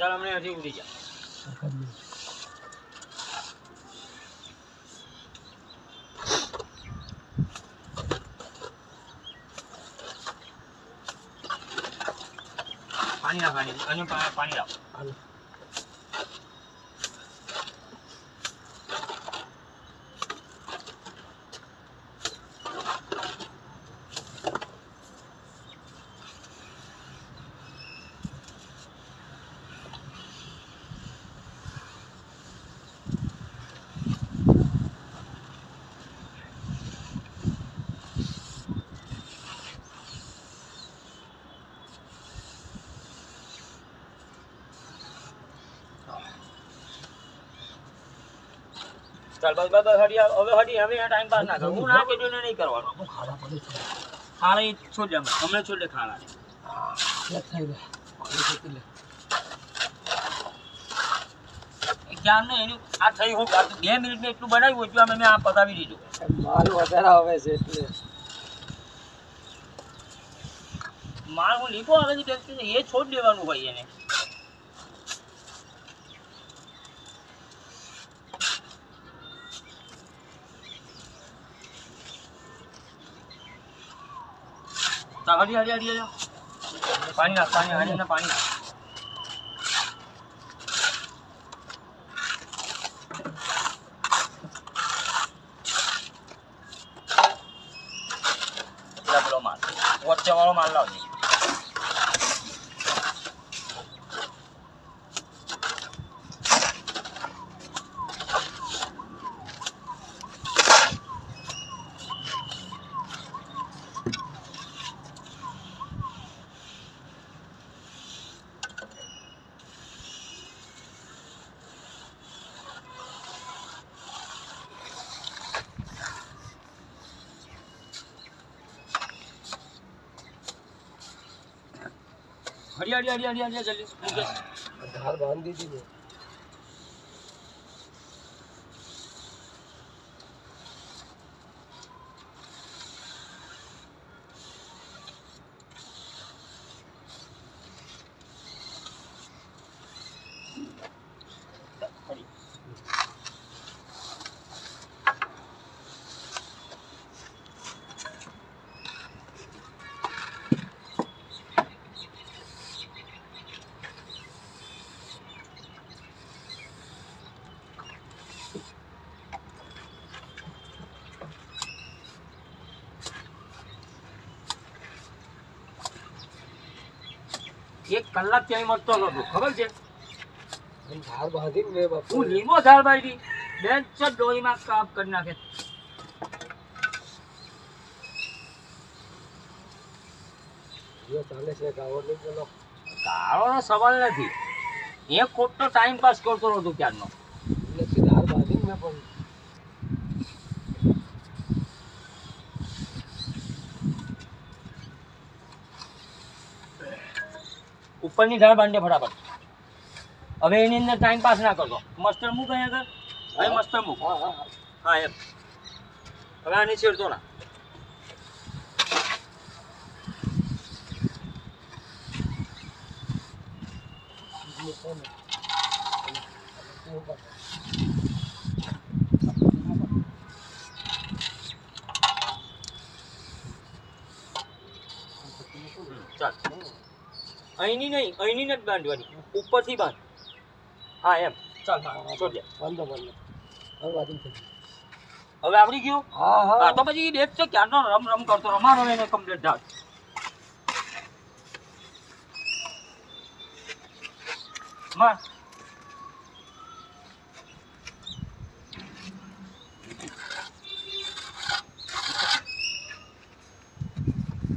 ચાલ અમને હજી ઉડી જા પાણી ના પાણી લાવ ચાલ બસ બસ હડી હવે હડી હવે ટાઈમ પાસ ના કર હું ના કીધું ને નહીં કરવાનો ખાડા પડે છે ખાડા છોડ દે હમણે છોડ દે ખાડા એક થઈ ગયા પાણી છોડી લે ક્યાં ને એનું આ થઈ હું 2 મિનિટમાં એટલું બનાવ્યું એટલું મેં આ પતાવી દીધું માલ વધારે આવે છે એટલે માલ હું લીપો આવે છે એ છોડ દેવાનું ભાઈ એને हरी हरी हरी पानी ना पानी हरी ना पानी माल वच्चे वालों माल लाओ हरी हरी हरी हरी हरी जल्दी धार बांध दीजिए एक कलाक क्यां मरतो नतो खबर छे झाड़ बांधी ने बापू હું લીમો ઝાડ બાંધી બેન ચ ડોઈમાં કાપ કરી નાખે ये ચાલે છે ગાવો ને પેલો ગાળોનો સવાલ નથી એક ખોટો ટાઈમ પાસ કરતો નતો ક્યારનો એટલે ઝાડ બાંધી ને પણ ઉપરની ઝાડ બાંધે ફટાફટ હવે એની અંદર ટાઈમ પાસ ના કરતો મસ્ટર મૂક અહીંયા આગળ હવે મસ્ટર મૂક હા એમ હવે આની છેડતો ના ચાલ અહીંની નહીં અહીંની નથી બાંધવાની ઉપરથી બાંધ હા એમ ચાલ છોડ દે બંધ હવે આવડી ગયું હા હા તો પછી દેખ છે ક્યારનો રમ રમ કરતો રમારો એને કમ્પ્લીટ ઢાળ માર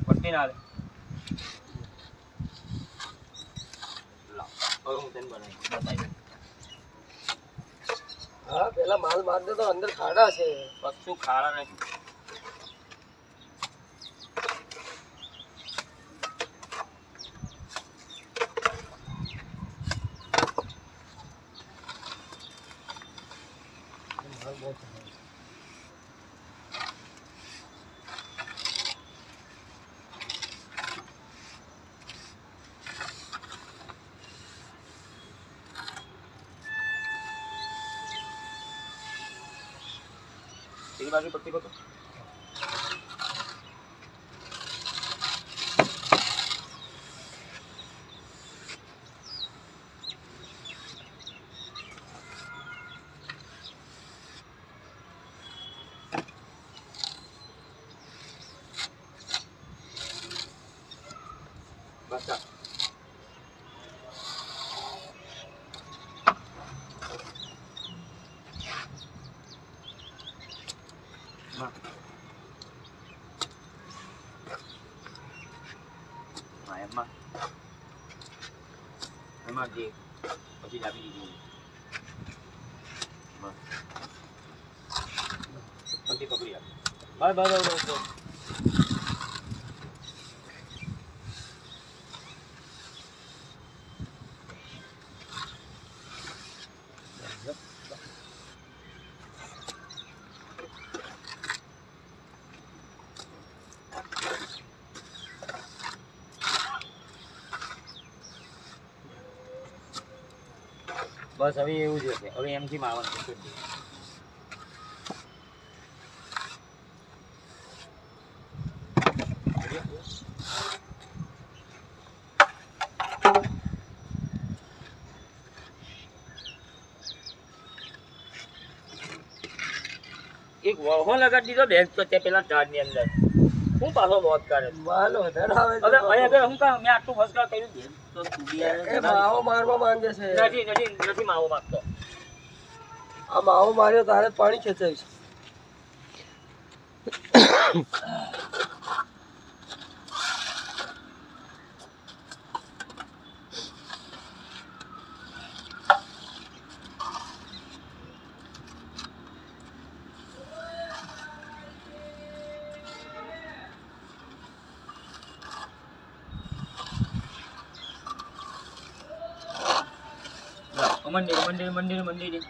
પટ્ટી ના લે हाँ पहला माल मार दे तो अंदर खाड़ा है पक्षु खाड़ा नहीं माल बहुत है એ બાજુ પટ્ટી પકડ. બસ ચાલ. હા એમાં એમાં જે પછી લાવી દીધું. બસ પટ્ટી પકડી આપ. બસ બસ બસ બસ. બસ હવે એવું જ હશે. હવે એમથી મારવાનું છે. એક વહો લગાડી દીધો બેગ તો તે પેલા ઝાડની અંદર. હું પાછો લોટ કરે માલો ધરાવે. હવે અહીંયા આગળ હું કામ મેં આટલું ફસકા કર્યું બેન તો તુડિયા માવો મારવા માંગે છે. નથી નથી નથી માવો મારતો. આ માવો માર્યો તારે પાણી ખેંચાય છે. મંદિર મંદિર મંદિર મંદિર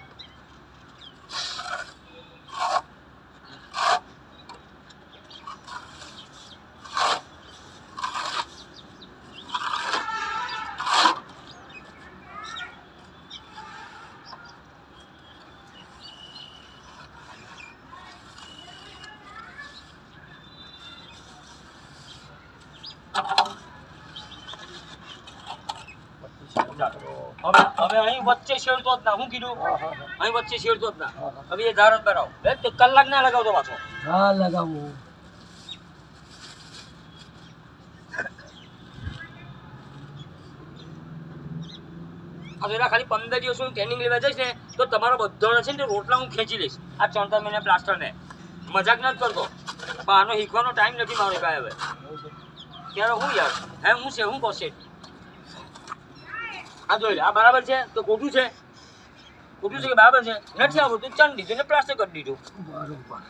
હવે અહીં વચ્ચે શેરતો જ ના. હું કીધું અહીં વચ્ચે શેરતો જ ના. હવે એ ધાર જ બનાવો. તો કલાક ના લગાવતો પાછો. હા લગાવું. આ પેલા ખાલી 15 દિવસ હું ટ્રેનિંગ લેવા જઈશ ને તો તમારો બધો છે ને રોટલા હું ખેંચી લઈશ. આ 4 મહિના પ્લાસ્ટર ને મજાક નથી કરતો. પણ આનો શીખવાનો ટાઈમ નથી મારો કાંઈ હવે. ત્યારે હું યાર હે હું છે હું કોશે. આ જોઈ લે આ બરાબર છે તો ખોટું છે. ખોટું છે કે બરાબર છે. નથી આવડતું ચાલ દીધું ને પ્લાસ્ટર કરી દીધું. બરોબર.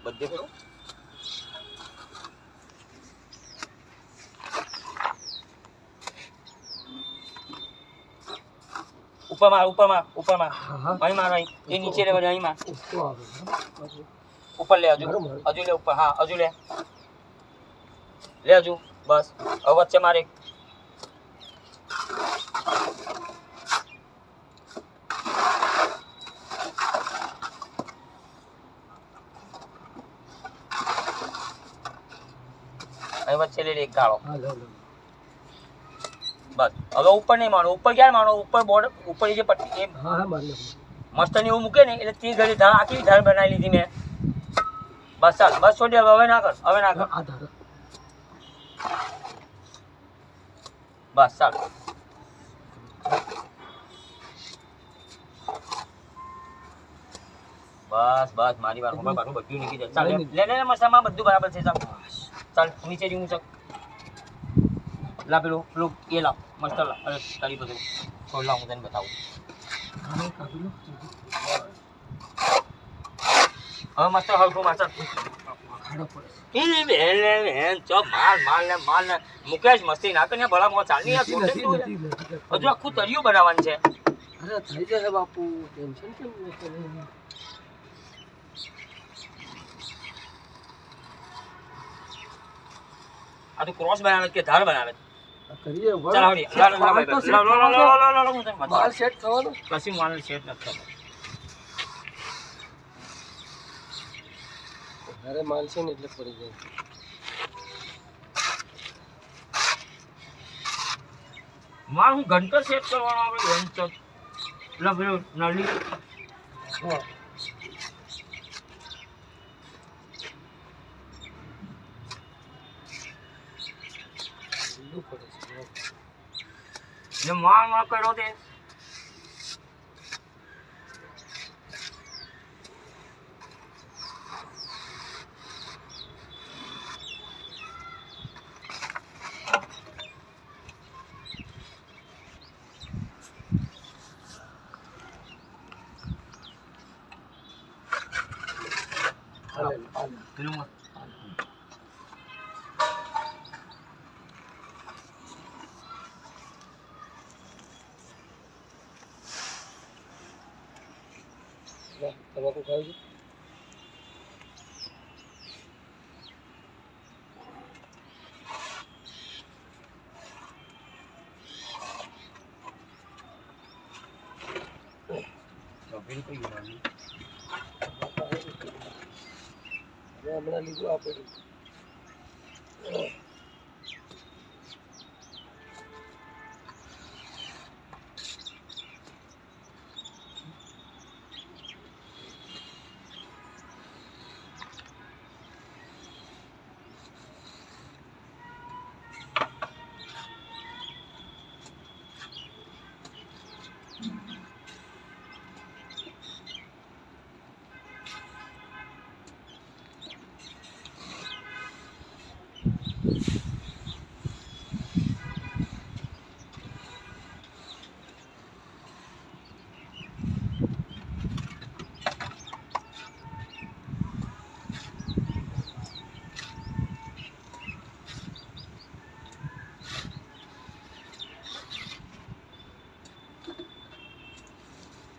બધે કરો ઉપરમાં ઉપરમાં ઉપરમાં અહીં મારો અહીં એ નીચે રે અહીં માં ઉપર લે હજુ હજુ લે ઉપર. હા હજુ લે લે હજુ બસ. હવે વચ્ચે મારે અહીં વચ્ચે લે એક ગાળો. બસ હવે ઉપર નહીં માનો. ઉપર ક્યારે માનો? ઉપર બોર્ડ ઉપર જે પટ્ટી મસ્ત ની એવું મૂકે ને એટલે તે ઘડી ધાર આખી ધાર બનાવી લીધી મેં. બસ ચાલ બસ છોડી હવે ના કર. હવે ના કર. બસ ચાલ. બસ બસ મારી વાર મોબાઈલ પાછું બધું નીકળી જાય. ચાલ લે લે મસામાં બધું બરાબર છે. ચાલ ચાલ નીચે હું ચક લા પેલું પેલું એ લાવ મસ્ત લાવ. અરે તારી બધું છોડ લાવ હું તને બતાવું. હવે મસ્ત હલકું માર. માલ ને મુકેશ મસ્તી ના કરીને ભલા મોં ચાલ ની યાર. હજુ આખું તરિયું બનાવવાનું છે. અરે થઈ જશે બાપુ ટેન્શન કેમ લેતો. આ તો ક્રોસ બનાવે કે ધાર બનાવે કરીએ ચાલ આવડી માલ સેટ થવાનો કશું માલ સેટ નથી થતો અરે માલ છે ને એટલે પડી જાય માલ હું ઘંટો સેટ કરવાનો આપણે ઘંટો પેલા પેલો નળી હા જે માલ કર્યો તે તમાકુ ખાવ છો હમણાં લીધું આપણે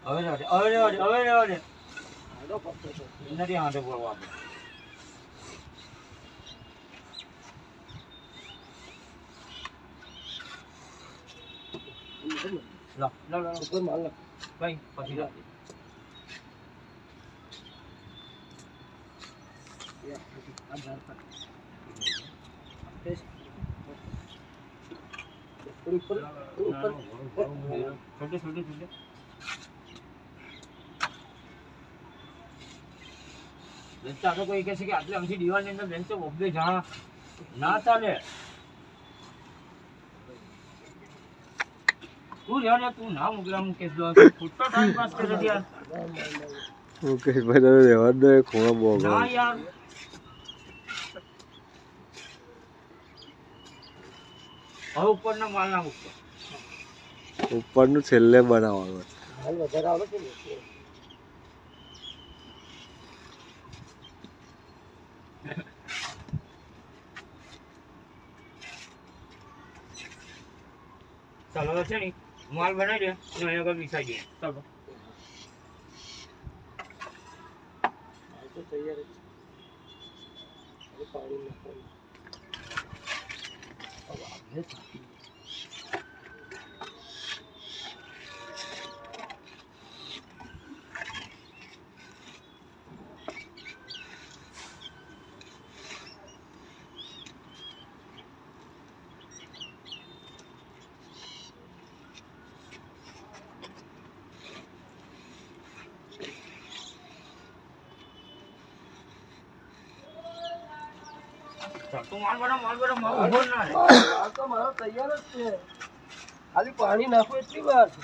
હવે નથી આંધો બોલવા આપણે ઉપર માલ નાખ કઈ પછી છોટે તો કોઈ કહે છે કે આટલે આમથી દિવાલની અંદર બેન તો બબ્બે જણા ના ચાલે તું યાર તું ના મોકલા મુકેશ દો ખોટો ટાઈમ પાસ કરે યાર મુકેશ ભાઈ તો રહેવા દે ખોવા બો ના યાર હવે ઉપરના માલ ના મૂકતો ઉપરનું છેલ્લે બનાવવાનું માલ વધારે આવે છે ને ચાલો છે ને માલ બનાવી દે અને અહીંયા આગળ વિસાઈ દે ચાલો તો તૈયાર છે પાણી નાખવાનું તો માલ બનો માલ ઉભો ના રહે માલ તો મારો તૈયાર જ છે ખાલી પાણી નાખો એટલી વાર છે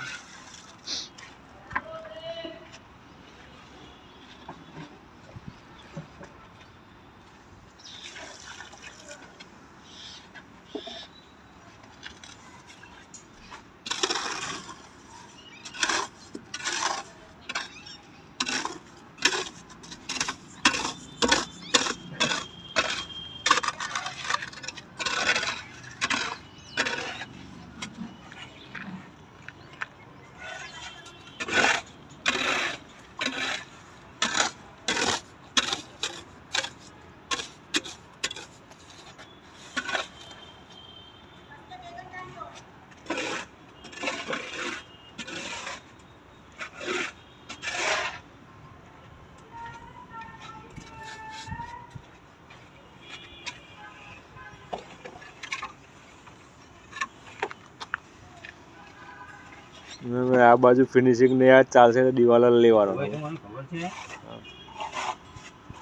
આ બાજુ ફિનિશિંગ ને યાર ચાલશે તો દિવાલ લેવાનો હવે તો મને ખબર છે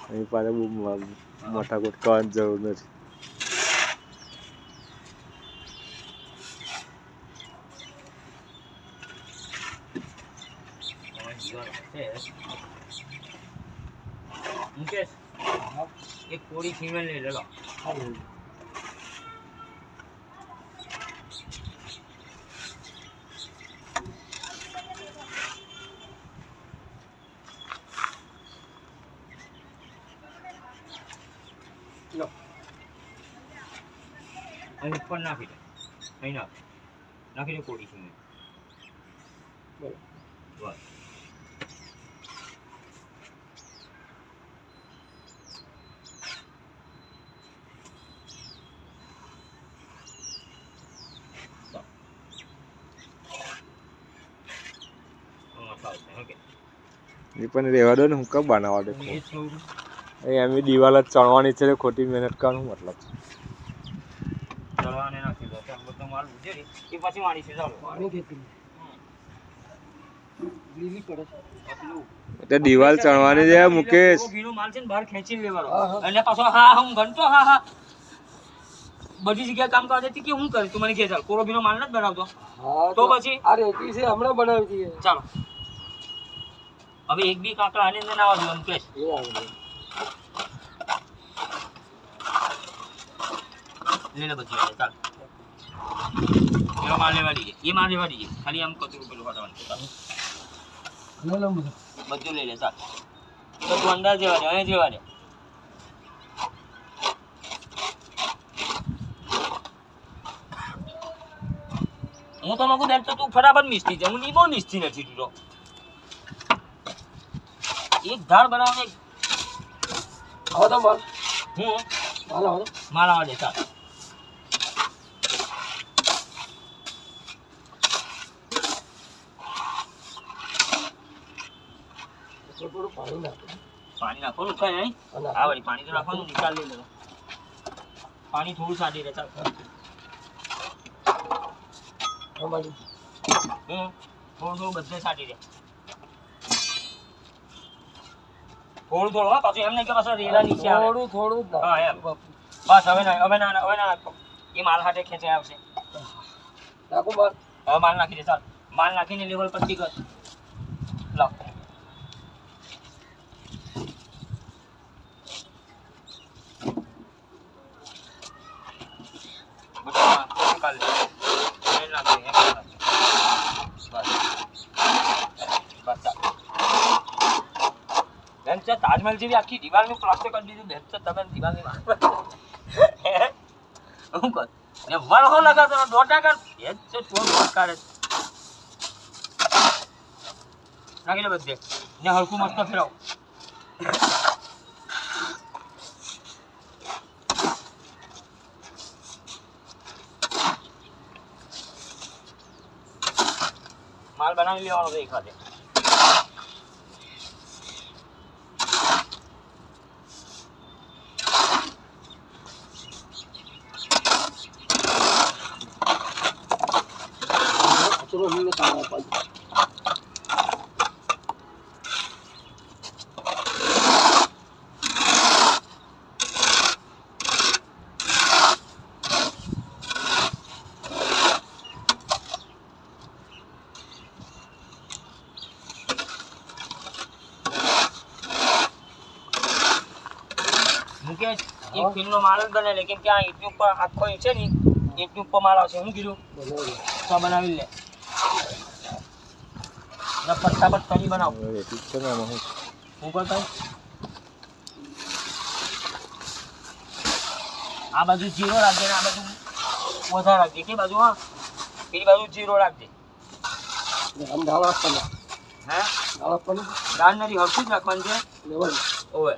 અહીં પાસે બહુ મોટા કોટ કરવાની જરૂર નથી. મુકેશ એક કોળી સિમેન્ટ લઈ લેલો. અહીં ઉપર નાખી દે, અહીં નાખી દે કોળી સિમેન્ટ. બસ એ પણ રહેવા દો ને, હું કબ બનાવવા દે. એમ દિવાલ જ ચણવાની છે, ખોટી મહેનત કરવાનું મતલબ છે. ચડવાને નાખી દો, બધો માલ ઉજેરી એ પછી વાણી છે. ચાલો પાણી ખેતી લીલી પડે છે. એટલે દિવાલ ચણવાની છે મુકેશ. ભીનો માલ છે ને બહાર ખેંચી લેવાનો અને પાછો હા હું ઘંટો હા બધી જગ્યાએ કામ કરવા દેતી કે હું કરી તું મને કે ચાલ કોરો ભીનો માલ નથી બનાવતો. હા તો પછી આ રેતી છે હમણાં બનાવી દઈએ. ચાલો હવે એક બી કાંકરા આની અંદર ના આવજો મુકેશ. એ આવે લે લે બધી ચાલ એનો માલ લેવા દઈએ, એ માલ લેવા દઈએ, ખાલી આમ કચરું પેલું હટાવવાનું. લઈ લઉં બધું. બધું લઈ લે ચાલ. તો તું અંદર જેવા દે, અહીંયા જેવા દે. હું તો માગું બેન તો તું ફટાફટ મિસ્ત્રી છે, હું બહુ મિસ્ત્રી નથી તું તો. એક ધાર બનાવને આવો તો માલ હું માલ આવો તો. માલ આવવા દે ચાલ. થોડું પાણી નાખો. પાણી નાખવાનું કઈ નહીં. હા વળી પાણી તો નાખવાનું, નિકાલ લઈ લેવો. પાણી થોડું સાડી દે ચાલ. અમારી થોડું બધે સાટી દે. થોડું હા પાછું એમ નહીં કે પાછા રેલા નીચે આવે. થોડું જ હા એમ બસ. હવે ના નાખો. એ માલ હાથે ખેંચાઈ આવશે. નાખો માલ. હવે માલ નાખી દે ચાલ. માલ નાખીને લેવલ પટ્ટી કર. લાવ તાજમહેલ જેવી આખી દિવાલનું પ્લાસ્ટર કરી દીધું બેન. તમે દિવાલની હું કર વરહો લગાતો દોઢા કર એ છે ચોર કાઢે નાખી લે બધે ને હલકું મસ્ત ફેરવ. માલ બનાવી લેવાનો છે એક હાથે. ચલો હું સારા પાડી. મુકેશ એક કિલો માલ જ બને લેકિન ત્યાં ઈટની ઉપર આખો છે ને ઈટની ઉપર માલ આવશે. હું કીધું તો બનાવી લે. ફટાફટ કરી બનાવ. ઠીક છે ને હું કરતા આ બાજુ જીરો રાખજે ને આ બાજુ વધારે રાખજે. કે બાજુ હા પેલી બાજુ જીરો રાખજે. આમ દાળ આપવાના. હે દાળ આપવાની દાળ નથી હરખું જ રાખવાનું છે. લેવાની. ઓવે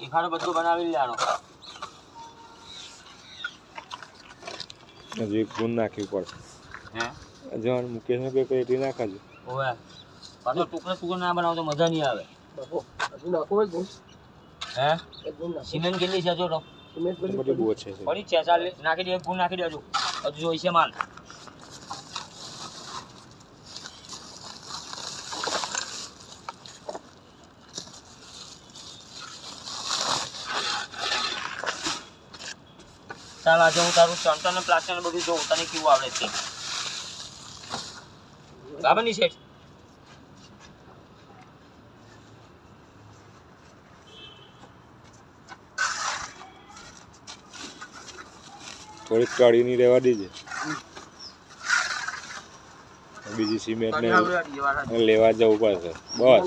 એખાડો બધું બનાવી લેવાનો. હજુ એક ગુણ નાખવી પડશે. હે જવાન મુકેશને કંઈક એટલી નાખાજો. ઓવે પાછો ટુકડો ના બનાવો તો મજા નહીં આવે. બાપુ હજુ નાખો જ હે એક ગુણ નાખો. સિમેન્ટ કેટલી છે જો તો સિમેન્ટ બધી બહુ છે. પડી છે ચાલ નાખી દે. એક ગુણ નાખી દેજો. હજુ જોઈશે માલ. ચાલ આજે હું તારું ચણતર ને પ્લાસ્ટર ને બધું જોઉં તને કેવું આવડે છે. બરાબર ની શેઠ. થોડીક કાઢીની રહેવા દેજે. બીજી સિમેન્ટ ને લેવા જવું પડશે. બસ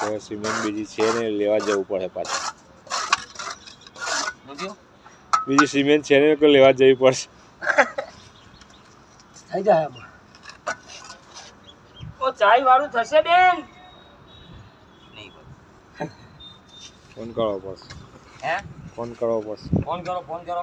હવે સિમેન્ટ બીજી છે ને લેવા જવું પડે પાછું. બીજી સિમેન્ટ છે ને તો લેવા જવી પડશે. થઈ જાય આમાં. ઓ ચાય વાળું થશે બેન. ફોન કરવો પડશે. હે ફોન કરવો પડશે. ફોન કરો ફોન કરો.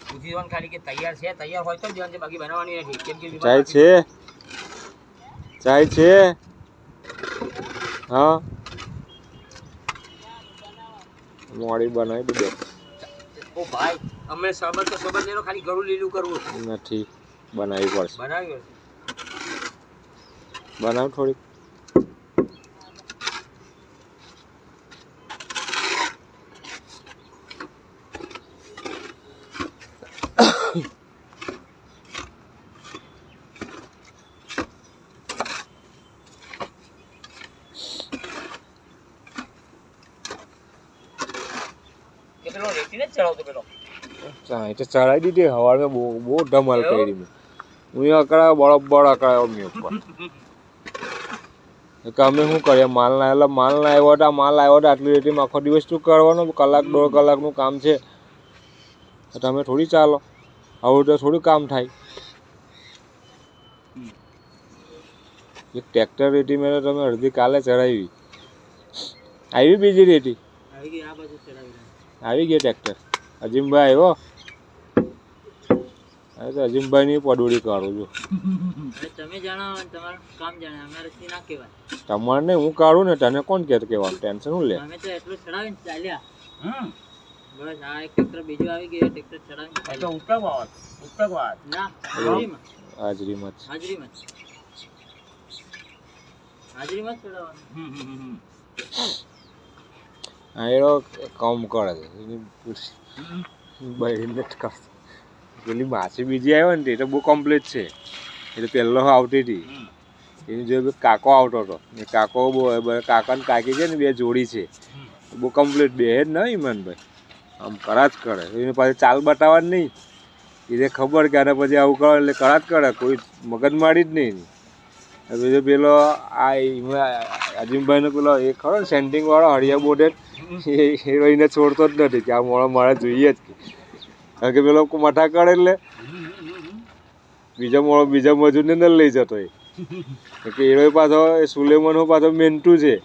પૂછી ખાલી કે તૈયાર છે. તૈયાર હોય તો જ દેવાનું છે, બાકી બનાવવાની નથી. કેમ કે ચાય છે? ચાય છે? હા મોડી બનાવી દે. ઓ ભાઈ અમે શરબત તો શરબત લેલો, ખાલી ગળું લીલું કરવું નથી બનાવવી પડશે. બનાવ્યું બનાવ થોડીક. પેલો રેતીને જ ચડાવતો પેલો. ચાય તો ચડાવી દીધી. હવારમાં બહુ ધમાલ કરી મેં. હું અકળાયો બળોબર અકળાયો મેં ઉપર. અમે શું કરીએ? માલ ના આવ્યો હતા. માલ આવ્યો હતા આટલી રેતીમાં આખો દિવસ શું કરવાનો? કલાક 1.5 કલાકનું કામ છે. તમે થોડી ચાલો આવું તો થોડું કામ થાય. એક ટ્રેક્ટર રેતી મેં તમે અડધી કાલે ચડાવી. આવી બીજી રેતી આવી ગઈ. આ બાજુ ચડાવી આવી ગઈ ટ્રેક્ટર. અજીમભાઈ આવ્યો. હવે તો અજીમભાઈની પડોળી કાઢું છું. તમે જાણો તમારું કામ જાણે. અમારે ના કહેવાય. તમારે ને હું કાઢું ને તને કોણ કહેવાનું? ટેન્શન શું લે? અમે તો એટલું ચડાવીને ચાલ્યા. બસ આ એક ટ્રેક્ટર બીજું આવી ગયું. ટ્રેક્ટર ચડાવીને તો ઉતરવા ના હાજરીમાં હાજરીમાં ચડાવવાનું. હા એનો કામ કરે છે. બહેરીને જ કરતો. પેલી માસી બીજી આવ્યો ને તે તો બહુ કમ્પ્લીટ છે. એટલે પહેલો આવતી હતી એની જોડે કાકો આવતો હતો. એ કાકો કાકા ને કાકી છે ને બે જોડી છે. બહુ કમ્પ્લીટ બે જ ના ઈમાનભાઈ આમ કરા જ કરે. એને પાછી ચાલ બતાવવાની નહીં. એને ખબર કે આને પછી આવું કરે એટલે કરા જ કરે. કોઈ મગજમારી જ નહીં. બીજો પેલો આ અજીમભાઈનો પેલો એ ખરો ને સેન્ટિંગ વાળો હળિયા બોડેડ એ એને છોડતો જ નથી કે આ મોડો મારે જોઈએ જ. કારણ કે પેલો મઠા કરે એટલે બીજા મજૂરને ન લઈ જતો. કે એનો પાછો એ સુલેમાનો પાછો મેન્ટુ છે.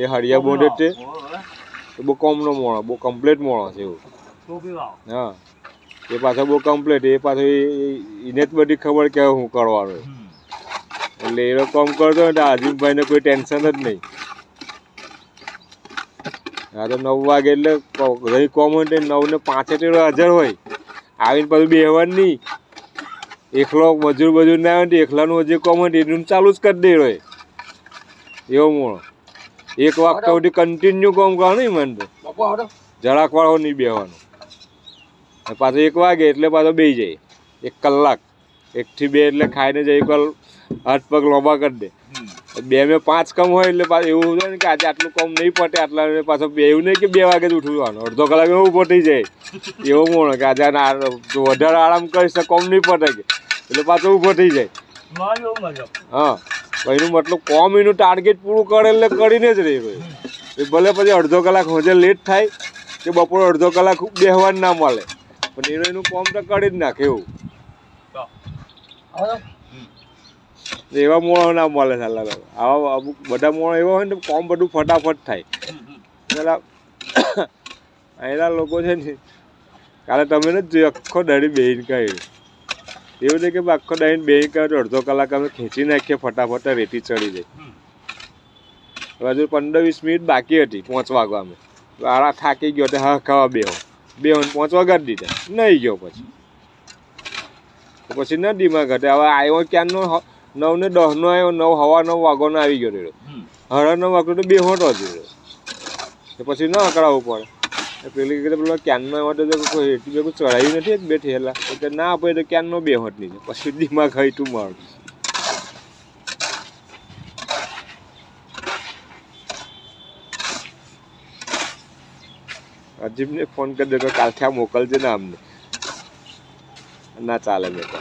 એ હળિયા બોડેડ છે. એ બહુ કોમનો મોણો, બહુ કમ્પ્લીટ મોણો છે એવું. હા એ પાછો બહુ કમ્પ્લીટ. એ પાછો એને જ બધી ખબર કે હું કરવાનું. એટલે એનો કામ કરતો ને આજીમભાઈને કોઈ ટેન્શન જ નહીં. હા તો 9 વાગે એટલે રહી કોમ હોય 9 ને 5 હાજર હોય. આવીને પાછું બેહવાનું નહીં. એકલો મજૂર ના આવે ને એકલાનું જે કોમ હોય એનું ચાલુ જ કરી દે હોય. એવો મોણો 1 વાગતા સુધી કન્ટિન્યુ કામ કરવાનું નહીં મને જરાક વાળો નહીં બેહવાનું. પાછો 1 વાગે એટલે પાછો બેસી જાય 1 કલાક. 1 થી 2 એટલે ખાઈને જાય. એકવાર હાથ પગ લોબા કરી દે. 2 મેં 5 કમ હોય એટલે પાછું એવું હોય ને કે આજે આટલું કમ નહીં પટે આટલા પાછો બે એવું નહીં કે 2 વાગે જ ઉઠવાનું અડધો કલાક એવું ઊભો થઈ જાય એવો મોણો કે આજે વધારે આરામ કરીશ તો કમ નહીં પટે કે એટલે પાછો ઊભો થઈ જાય હા એનું મતલબ કોમ એનું ટાર્ગેટ પૂરું કરે એટલે કરીને જ રહી એ ભલે પછી અડધો કલાક હોજે લેટ થાય કે બપોરે અડધો કલાક બેહવાનું ના મળે પણ એનું કોમ તો કરી જ નાખે એવું એવા મોણો ના મળે સાલા આવા અમુક બધા મોણો એવા હોય ને કોમ બધું ફટાફટ થાય પેલા અહીંના લોકો છે ને કાલે તમે ને જોયું આખો દાડી બેહીને કહ્યું એવું છે કે આખો દાડીને બેહીને કહ્યું તો અડધો કલાક અમે ખેંચી નાખીએ ફટાફટ રેતી ચડી જાય હજુ 15-20 મિનિટ બાકી હતી 5 વાગવા અમે આરા થાકી ગયો તો હા ખાવા બેહો 5 વાગાડી દીધા નહીં ગયો પછી નદીમાં ઘટે હવે આવ્યો ક્યાંનો 9 ને 10 નો આવ્યો 9 હવા 9 વાગોનો આવી ગયો રહ્યો 9:30 વાગ્યો તો બેહોટો જ રહ્યો પછી ન અકળાવવું પડે પેલી કીધું પેલો ક્યાંનો આવ્યો તો કોઈ એટલી ભેગું ચડાવ્યું નથી એક બે ઠેલા એટલે ના આપે તો ક્યાંનો બેહોટ નહીં પછી દિમાગ હઈતું મારું અજીબને ફોન કરી દેતો કાલથી આ મોકલજે ને અમને ના ચાલે મેં તો